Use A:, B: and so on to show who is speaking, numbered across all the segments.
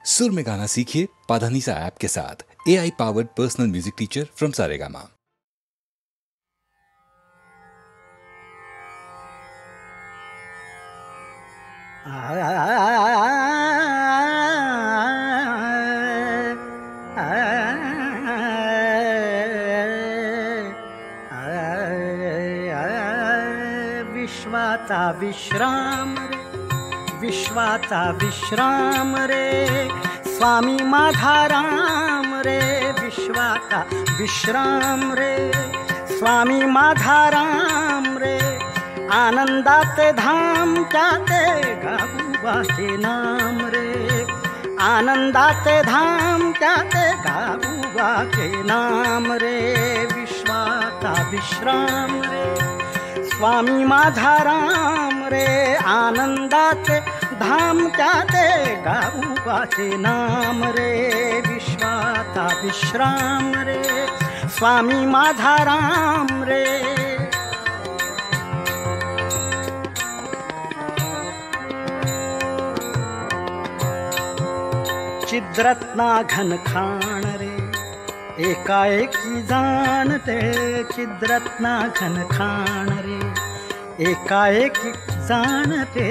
A: सुर में गाना सीखिए पाधानीसा ऐप के साथ। AI powered personal music teacher from Saregama.
B: विश्वाचा विश्राम रे, विश्वाचा विश्राम रे, स्वामी माधाराम रे, विश्वाचा विश्राम रे, स्वामी माधाराम रे, आनंदाचे धाम त्याचे गाऊबाचे नाम रे, आनंदाचे धाम त्याचे गाऊबाचे नाम रे, विश्वाचा विश्राम रे, स्वामी माधाराम रे, आनंदाचे धाम त्याचे गाऊबाचे नाम रे, विश्वाचा विश्राम रे, स्वामी माधाराम रे। चिद्रत्ना घनखाण रे, एकाएकी जाणते, चिद्रत्ना घनखाण रे, एकाएकी जाणते,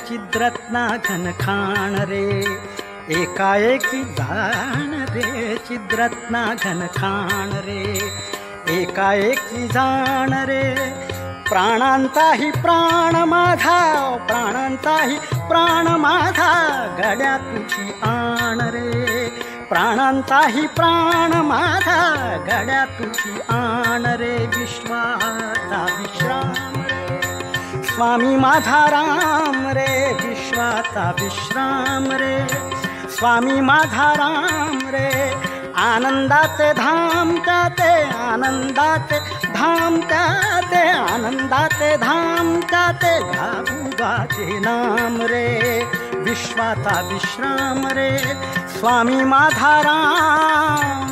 B: चिद्रत्ना घनखाण रे, एकाएकी जाणते, चिद्रत्ना घनखाण रे, एकाएकी जाण रे, प्राणांचाही प्राण माझा, प्राणांचाही प्राण माझा, गड्या तुझी आण रे, प्राणांचाही प्राण माझा, गड्या तुझी आण रे, विश्वाचा विश्राम रे, स्वामी माधाराम रे, विश्वाचा विश्राम रे, स्वामी माधाराम रे, आनंदाचे धाम त्याचे, आनंदाचे धाम त्याचे, आनंदाचे धाम त्याचे गाऊबाचे नाम रे, विश्वाचा विश्राम रे, स्वामी माधाराम।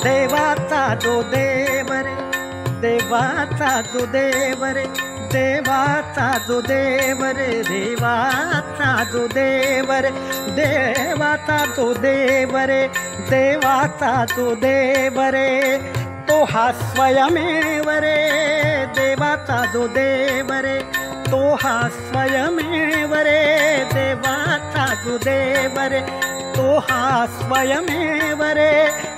B: देवाचा जो देव रे, देवाचा जो देव रे, देवाचा जो देव रे, देवाचा जो देव रे, देवाचा जो देव रे, देवाचा जो देव रे, तो हा स्वयमेव रे, देवाचा जो देव रे, तो हा स्वयमेव रे, देवाचा जो देव रे, तो हा स्वयमेव रे,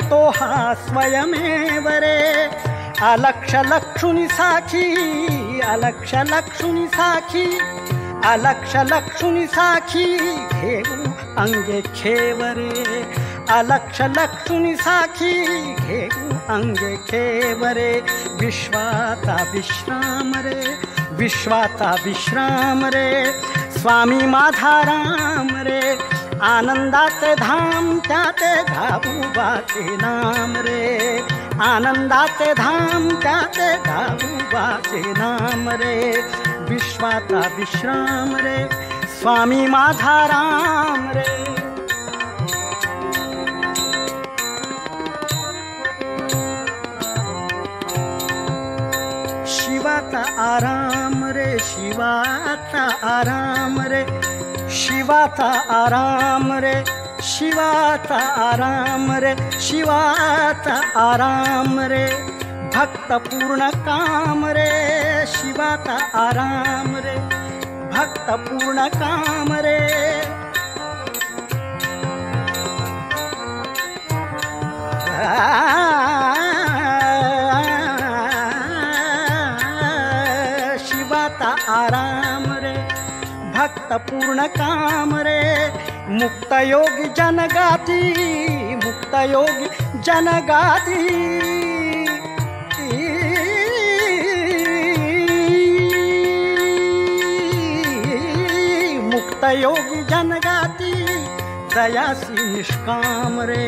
B: तो हा स्वयमेव रे, अलक्ष लक्षुनी साखी, अलक्ष लक्षुनी साखी, अलक्ष लक्षुनी साखी, घेऊ अंगे खेवरे, अलक्ष लक्षुनी साखी, घेऊ अंगे खेवरे, विश्वाचा विश्राम रे, विश्वाचा विश्राम रे, स्वामी माधाराम रे, आनंदाचे धाम त्याचे गाऊबाचे नाम रे, आनंदाचे धाम त्याचे गाऊबाचे नाम रे, विश्वाचा विश्राम रे, स्वामी माधाराम रे। शिवाचा आराम रे, शिवाचा आराम रे, शिवाचा आराम रे, शिवाचा आराम रे, शिवाचा आराम रे, भक्त पूर्ण काम रे, शिवाचा आराम रे, भक्त पूर्ण काम रे, शिवाचा आराम रे, भक्त पूर्ण काम रे, मुक्त योगी जनगाती, मुक्त योगी जनगाती, मुक्त योगी जनगाती, दयासी निष्काम रे,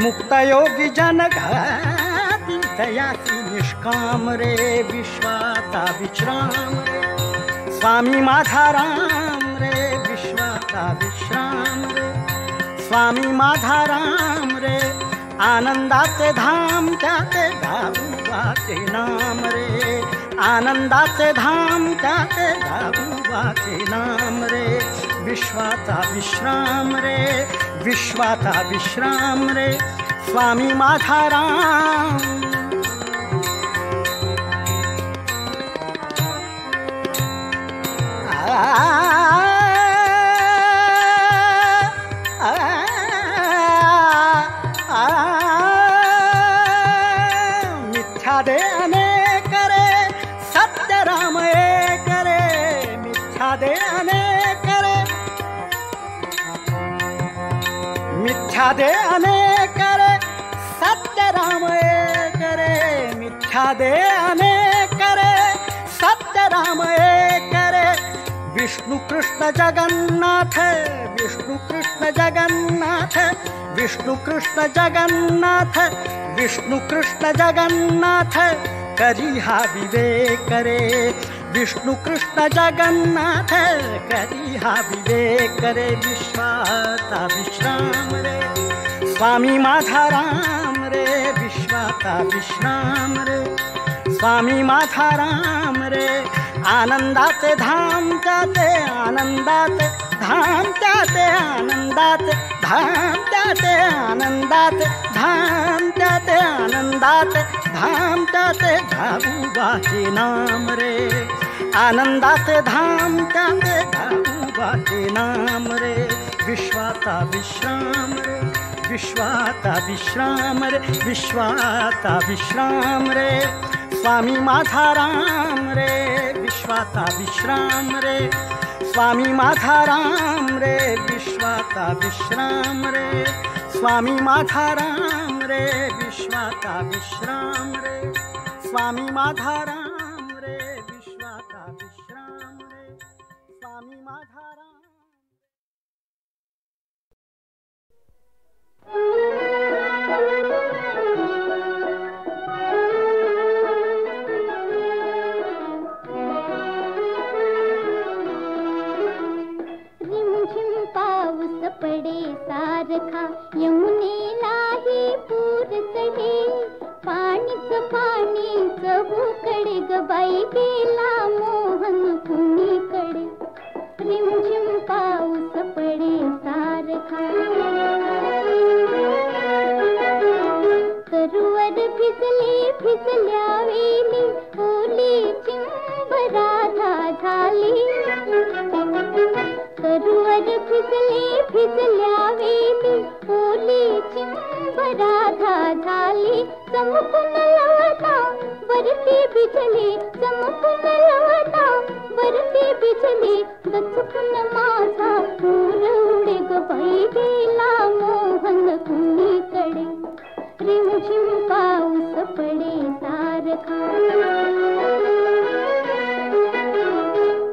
B: मुक्त योगी जनगाती, दयासी निष्काम रे, विश्वाचा विश्राम रे, स्वामी माधाराम रे, विश्वाचा विश्राम रे, स्वामी माधाराम रे, आनंदाचे धाम त्याचे गाऊबाचे नाम रे, आनंदाचे धाम त्याचे धाबुबाचे नाम रे, विश्वाचा विश्राम रे, विश्वाचा विश्राम रे, स्वामी माधाराम. मिथ्या दे अनेक रे, सत्य राम एक रे, मिथ्या दे अनेक रे, मिथ्या दे अनेक रे, सत्य राम एक रे, मिथ्या दे अनेक रे, सत्य राम एक रे. विष्णु कृष्ण जगन्नाथ, विष्णु कृष्ण जगन्नाथ, विष्णु कृष्ण जगन्नाथ, विष्णु कृष्ण जगन्नाथ, करी हा विवेक रे, विष्णु कृष्ण जगन्नाथ, करी हा विवेक रे, विश्वाचा विश्राम रे, स्वामी माधाराम रे, विश्वाचा विश्राम रे, स्वामी माधाराम रे. आनंदाचे धाम त्याचे आनंदाचे धाम त्याचे आनंदाचे धाम त्याचे आनंदाचे धाम त्याचे आनंदाचे धाम त्याचे धाबुबाचे नाम रे, आनंदाचे धाम त्याचे धाबुबाचे नाम रे, विश्वाचा विश्राम रे, विश्वाचा विश्राम रे, विश्वाचा विश्राम रे, स्वामी माधाराम रे, विश्वाचा विश्राम रे, स्वामी माधाराम रे, विश्वाचा विश्राम रे, स्वामी माधाराम रे, विश्वाचा विश्राम रे, स्वामी माधाराम रे, विश्वाचा विश्राम रे, स्वामी माधाराम.
C: पडे सारखा यमुनेलाही पूर चढे, पाणीच पाणीच भूकडे ग बाई गेला मोहन कुणीकडे. रिमझिम पाऊस पडे सारखा, तरुवर भिजली भिजल्या वेली, ओली चिंब राधा झाली. तरुवर भिजली भिजल्या वेली, ओली चिंब राधा झाली. चमकून लवता वरती बिजली, चमकून लवता वरती बिजली, दचकून माझा दूर उडे ग बाई गेला मोहन कुणीकडे. रिमझिम पाऊस पडे सारखा,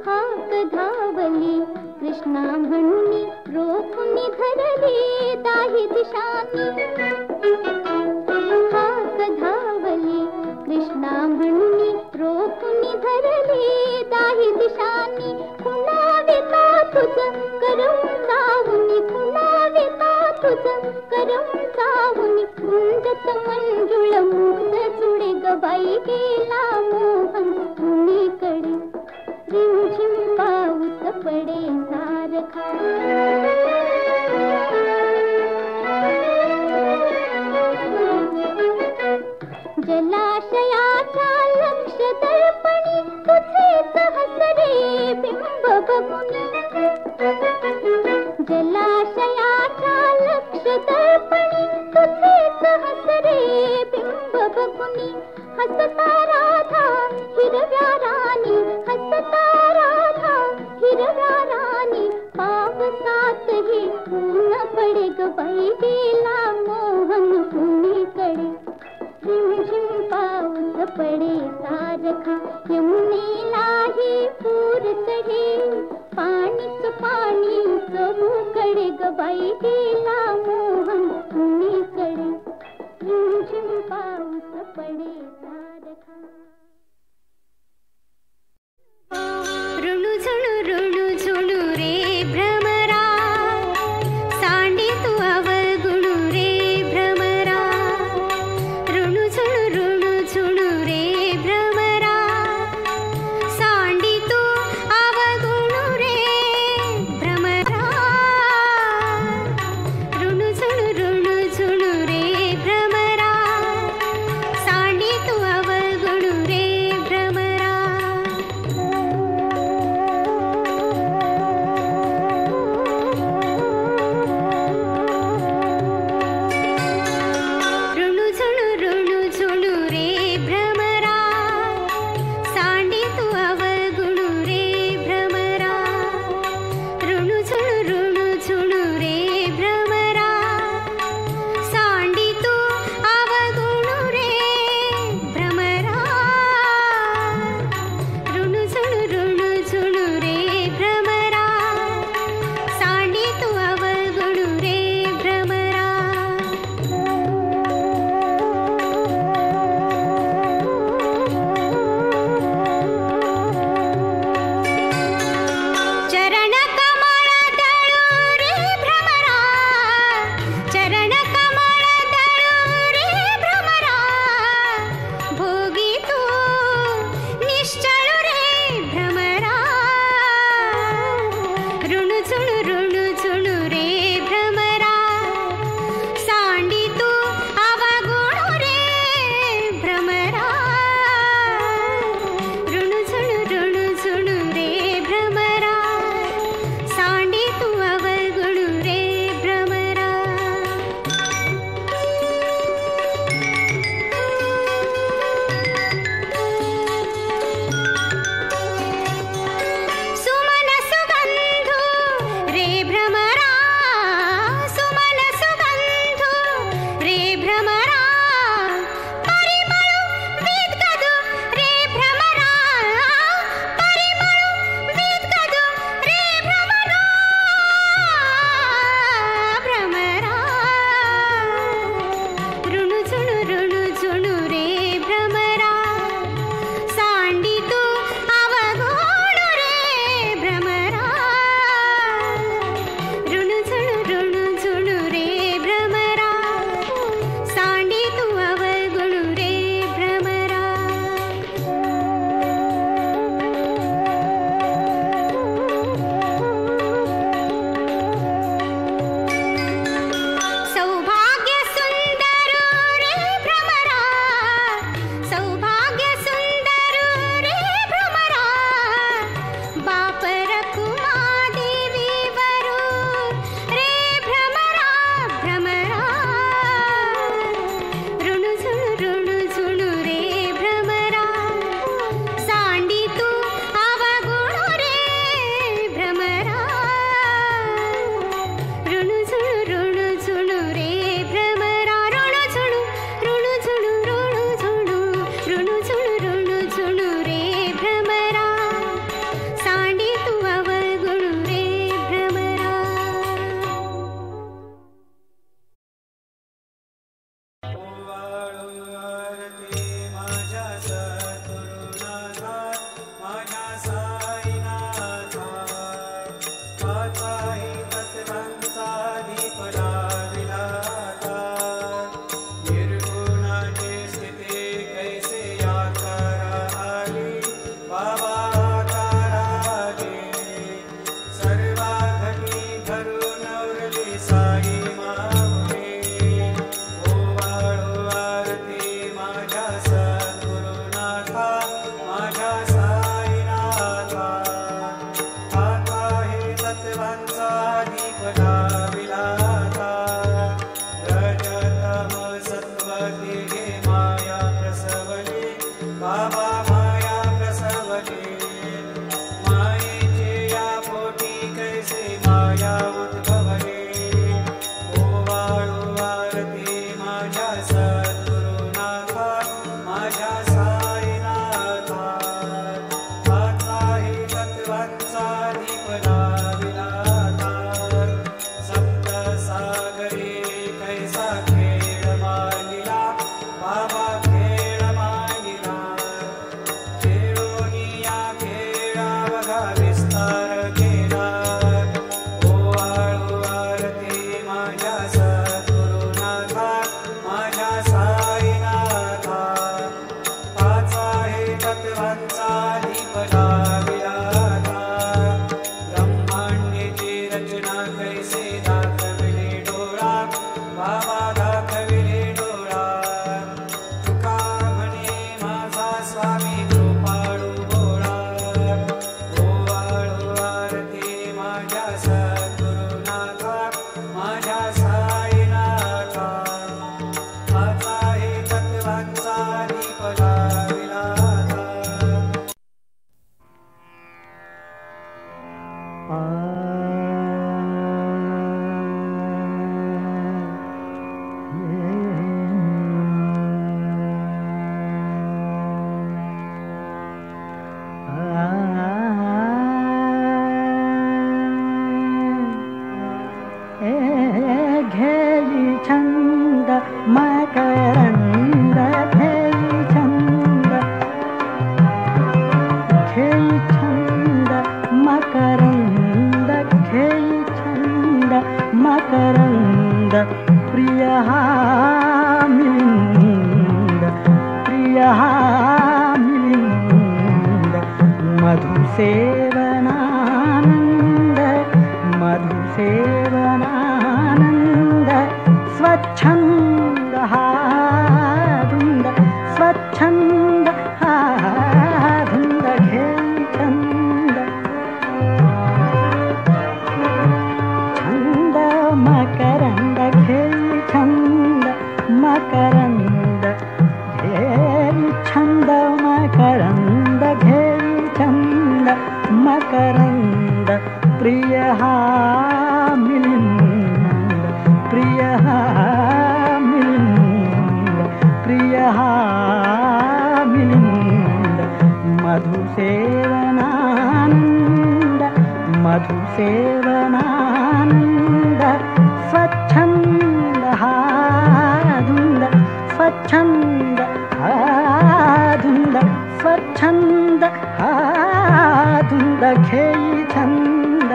C: हाक धावली कृष्णा म्हणून रोखून धरली दाही दिशानी. हाक धावली कृष्णा म्हणून रोखून धरली दाही दिशानी. कुणाविता तुझ करम जाऊनी, कुणाविता तुझ करम जाऊनी, गुंजत मंजुळ मुग्ध जुळे ग बाई गेला मोहन कुणीकडे. रिमझिम पाऊस पडे सारखा, जलाशयाच्या लक्ष दर्पणी तुझेच हसरे बिंब बघून. जलाशयाच्या लक्ष दर्पणी तुझेच हसरे बिंब बघून. हसता राधा हिरव्या राणी, हसता राधा हिरव्या राणी, पावसातही ऊन पडे ग बाई गेला मोहन कुणीकडे. रिमझिम पाऊस पडे सारखा, यमुनेलाही पूर चढे, पाणीच पाणीच भूकडे ग बाई गेला मोहन कुणीकडे. रिमझिम पाऊस पडे सारखा. ऋणू झुणू रे भ्रमरा, सांडी तू अवगुणू रे
D: माझ्या विस्तार केला. ओवाळू आरती माझ्या सद्गुरुनाथा, माझ्या साईनाथा. हाच आहे तत्वांचा दीप लाविला आता. ब्रह्मांडीची रचना कैसे दाखविले डोळा, बाबा दाखविले डोळा. तुका म्हणे माझा स्वामी कृपाळू भोळा. ओवाळू आरती माझ्या सद्गुरुनाथा, माझ्या साईनाथा. हाच आहे तत्वांचा दीप लाविला आता.
B: घेई छंद मकरंद, घेई छंद, घेई छंद मकरंद, घेई छंद मकरंद. प्रिय हा मिलिंद, प्रिय हा मिलिंद. मधुसेवनानंद, मधुसेवनानंद. स्वच्छंद हा धुंद, स्वच्छंद हा धुंद. घेई छंद, छंद मकरंद. घेई छंद मकरंद, घेई छंद मकरंद. घेई छंद मकरंद. प्रिय हा मिलिंद, प्रिय हा मिलिंद, प्रिय हा मिलिंद. मधुसेवनानंद, मधुसेवनानंद. स्वच्छंद हा धुंद, स्वच्छंद हा धुंद, स्वच्छंद हा धुंद. घेई छंद,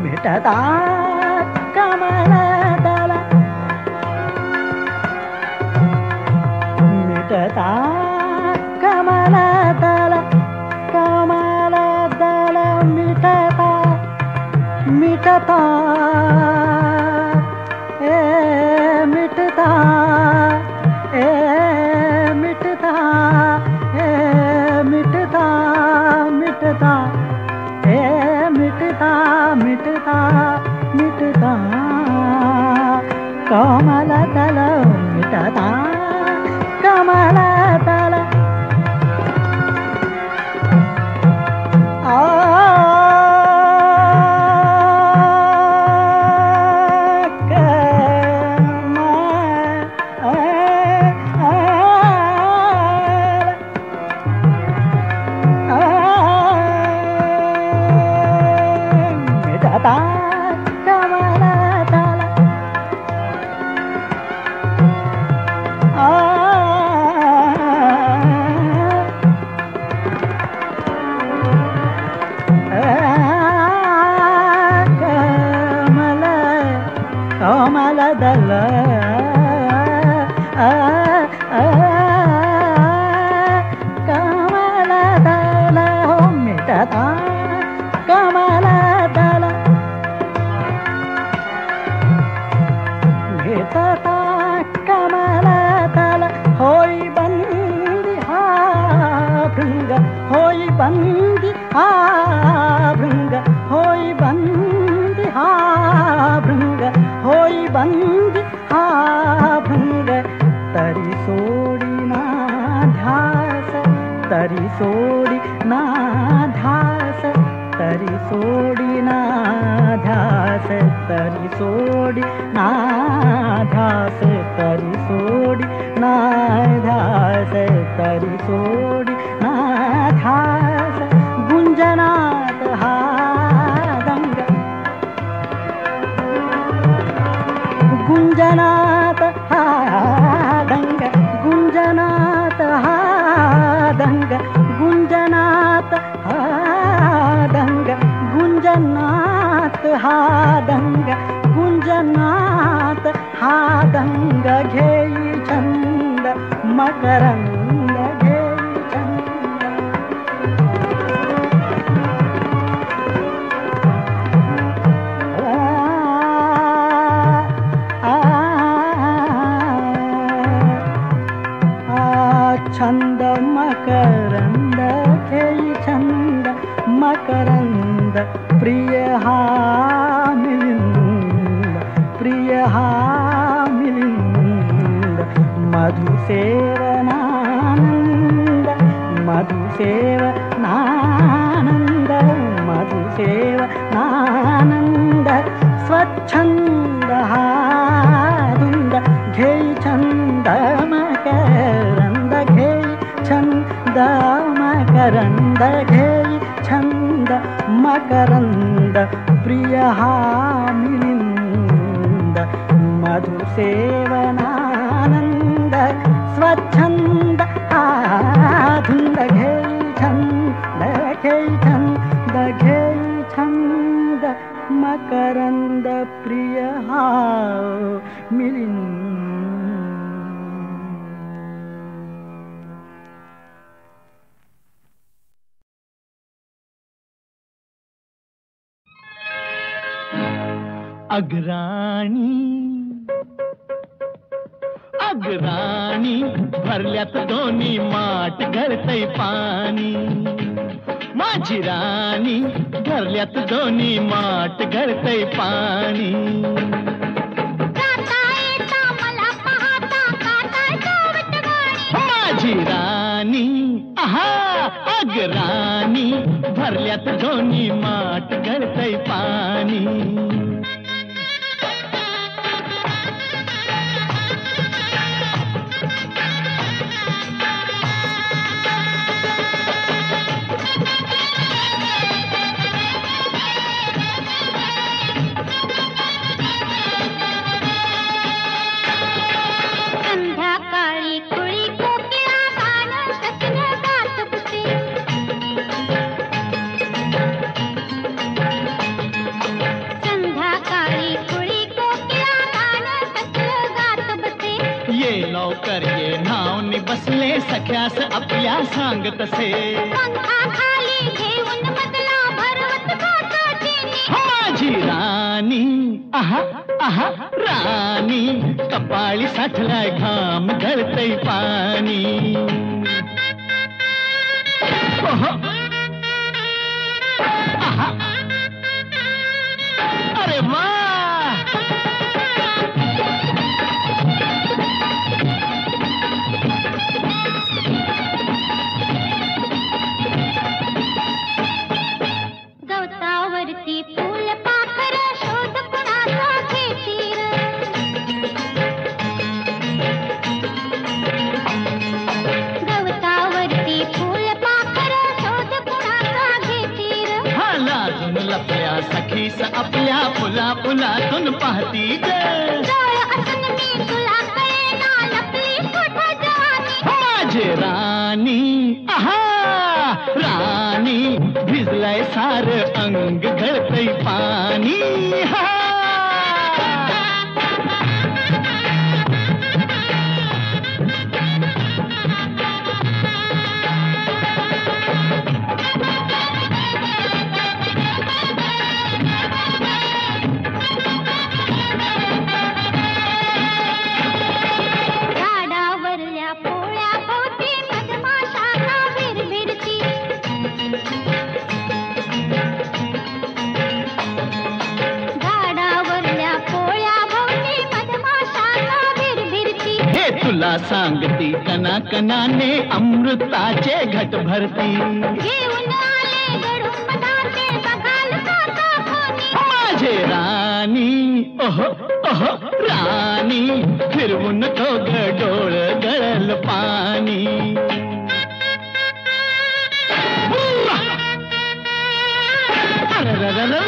B: मिटता कमलदल, मिटता कमलदल, कमलदल. मिटता मिटता मिटता मिटता मिटता मिटता मिटता मिटता मिटता. कमलदल मिटता, कमलदल. मिटता कमलदल. ಕಮಲದಲ ಕಮಲದಲ ಮಿಟತ ಕಮಲದಲ ಮಿಟತ ಕಮಲದಲ ಹೋಯ್ ಬಂದಿ ಹಾ ಭೃಂಗ ಹೋಯ್ ಬಂದಿ ಹಾ ಭೃಂಗ ಹೋಯ್ ಬಂದಿ ಹಾ ಭೃಂಗ होई बंदी हा भंग तरी सोडी ना ध्यास तरी सोडी ना ध्यास तरी सोडी ना ध्यास तरी सोडी ना ध्यास तरी सोडी ना ध्यास तरी सोडी ना ध्यास गुंजनात हा दंग गुंजनात हा दंग गुंजनात हा दंग गुंजनात हा दंग गुंजनात हा दंग गुंजनात हा दंग घेई छंद मकरंद घेई छंद छंद मकरंद घेई छंद मकरंद प्रिय हा मिलिंद प्रिय हा मिलिंद मधुसेवनानंद मधुसेवनानंद मधुसेवनानंद स्वच्छंद हा धुंद घेई छंद मकरंद घेई छंद मकरंद घेई छंद मकरंद प्रिय हा मिलिंद मधुसेवनानंद स्वच्छंद हा धुंद घेई छंद घेई छंद घेई छंद मकरंद प्रिय हा मिलिंद
E: अग्राणी अग्राणी भरल्यात दोन्ही माठ गळतय पाणी माझी राणी भरल्यात दोन्ही माठ गळतय पाणी माझी राणी आहा अग्राणी भरल्यात दोन्ही माठ गळतय पाणी बसले सख्यास आपल्या सांगत से
C: खाली घेऊन मधला भरवत
E: माझी राणी आहा आहा राणी कपाळी साठलाय घाम गळतय पाणी आहा अरे वा सखीस आपल्या फुला फुलातून पाहती माझे राणी आहा राणी भिजलाय सार अंग गळतय पाणी हा तुला सांगती कना कनाने अमृताचे घट भरती घेऊन आले गडून पदार्थे बघाल माझे राणी राणी ओह ओह राणी फिरवून तो डोळ गळल पाणी अरररर.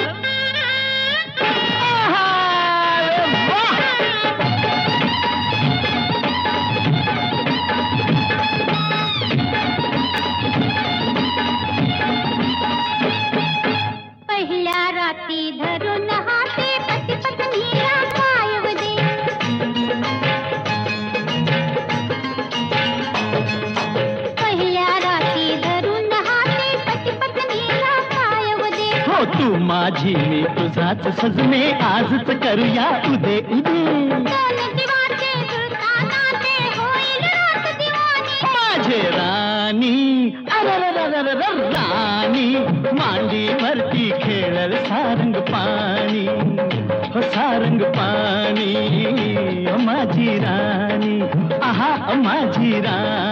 C: पहिल्या रात्री धरून हाते पती पत्नीला पायव दे पहिल्या रात्री धरून हाते पती पत्नीला पायव दे
E: हो तू माझी मी तुझाच सजने आजच करूया उदे उदे
C: दोन जीवाचे जुळताना ते होईल रात दिवाणी
E: माझे राणी अररररर राणी मांडीवरती खेळल सारंग पाणी हो सारंग पाणी माझी राणी आहा माझी राणी